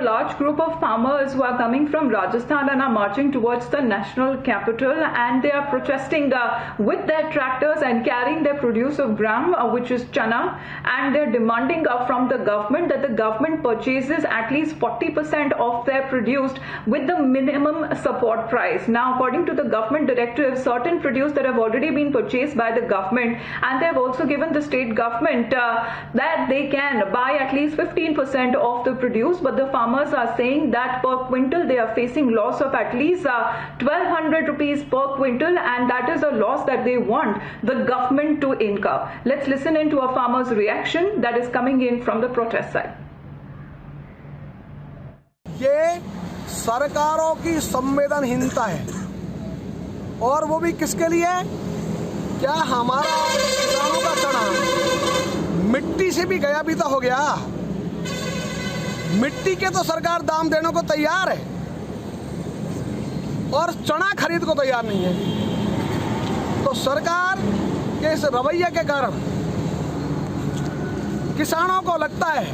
a large group of farmers who are coming from Rajasthan and are marching towards the national capital, and they are protesting with their tractors and carrying their produce of gram, which is chana, and they're demanding from the government that the government purchases at least 40% of their produce with the minimum support price. Now, according to the government directive, certain produce that have already been purchased by the government, and they have also given the state government that they can buy at least 15% of the produce, but the farmers are saying that per quintal they are facing loss of at least 1200 rupees per quintal, and that is a loss that they want the government to incur. Let's listen in to a farmer's reaction that is coming in from the protest side. ये सरकारों की संवेदनहीनता है, और वो भी किसके लिए? क्या हमारा किसानों का चना मिट्टी से भी गया बीता हो गया? मिट्टी के तो सरकार दाम देने को तैयार है और चना खरीद को तैयार नहीं है। तो सरकार के इस रवैये के कारण किसानों को लगता है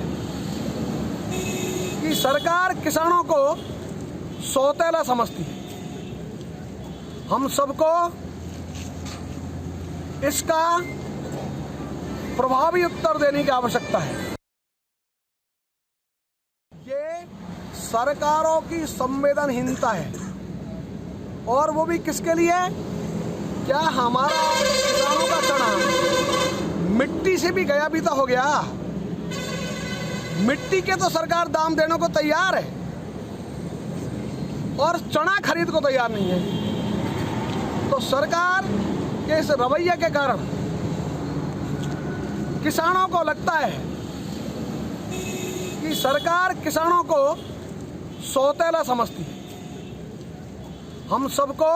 कि सरकार किसानों को सौतेला समझती है। हम सबको इसका प्रभावी उत्तर देने की आवश्यकता है। ये सरकारों की संवेदनहीनता है, और वो भी किसके लिए? क्या हमारा किसानों का चना मिट्टी से भी गया बीता हो गया? मिट्टी के तो सरकार दाम देने को तैयार है और चना खरीद को तैयार नहीं है। तो सरकार के इस रवैये के कारण किसानों को लगता है कि सरकार किसानों को सौतेला समझती है। हम सबको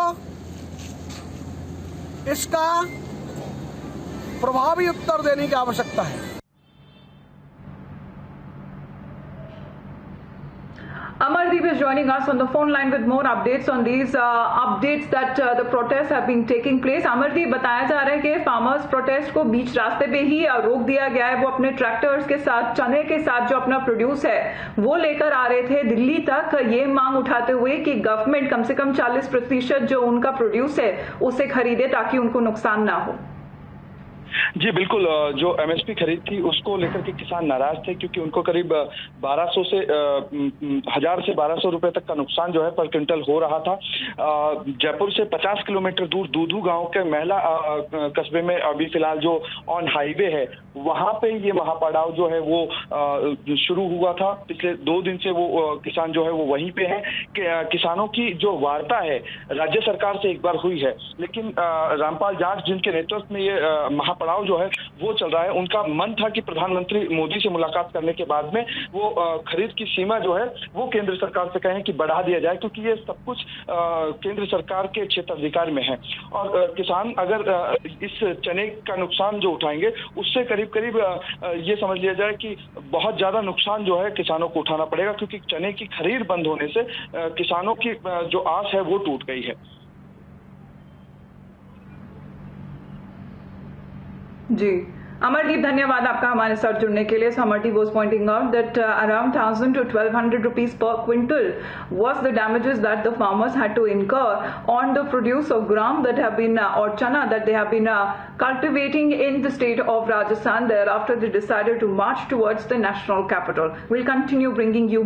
इसका प्रभावी उत्तर देने की आवश्यकता है। Amardeep is joining us on the phone line with more updates on these updates that the protests have been taking place. Amardeep, बताया जा रहा है कि फार्मर्स प्रोटेस्ट को बीच रास्ते पे ही रोक दिया गया है। वो अपने ट्रैक्टर्स के साथ, चने के साथ जो अपना प्रोड्यूस है वो लेकर आ रहे थे दिल्ली तक, ये मांग उठाते हुए कि गवर्नमेंट कम से कम 40% जो उनका प्रोड्यूस है उसे खरीदे ताकि उनको नुकसान ना हो। जी बिल्कुल, जो एमएसपी खरीद थी उसको लेकर के किसान नाराज थे, क्योंकि उनको करीब 1200 से 1000 से 1200 रुपए तक का नुकसान जो है पर क्विंटल हो रहा था। जयपुर से 50 किलोमीटर दूर दूधू गांव के महला कस्बे में अभी फिलहाल जो ऑन हाईवे है वहां पे ये महापड़ाव जो है वो शुरू हुआ था। पिछले 2 दिन से वो किसान जो है वो वहीं पे है। किसानों की जो वार्ता है राज्य सरकार से एक बार हुई है, लेकिन रामपाल जाट जिनके नेतृत्व में ये महापड़ाव जो है वो चल रहा है, उनका मन था कि प्रधानमंत्री मोदी से मुलाकात करने के बाद में वो खरीद की सीमा जो है वो केंद्र सरकार से कहें कि बढ़ा दिया जाए, क्योंकि ये सब कुछ केंद्र सरकार के क्षेत्राधिकार में है। और किसान अगर इस चने का नुकसान जो उठाएंगे उससे करीब ये समझ लिया जाए कि बहुत ज्यादा नुकसान जो है किसानों को उठाना पड़ेगा, क्योंकि चने की खरीद बंद होने से किसानों की जो आस है वो टूट गई है। जी अमरदीप, धन्यवाद आपका हमारे साथ जुड़ने के लिए। So Amardeep was pointing out that around 1000 to 1200 rupees per quintal was the damages that the farmers had to incur on the produce of gram that have been or chana that they have been cultivating in the state of Rajasthan. Thereafter they decided to march towards the national capital. We'll continue bringing you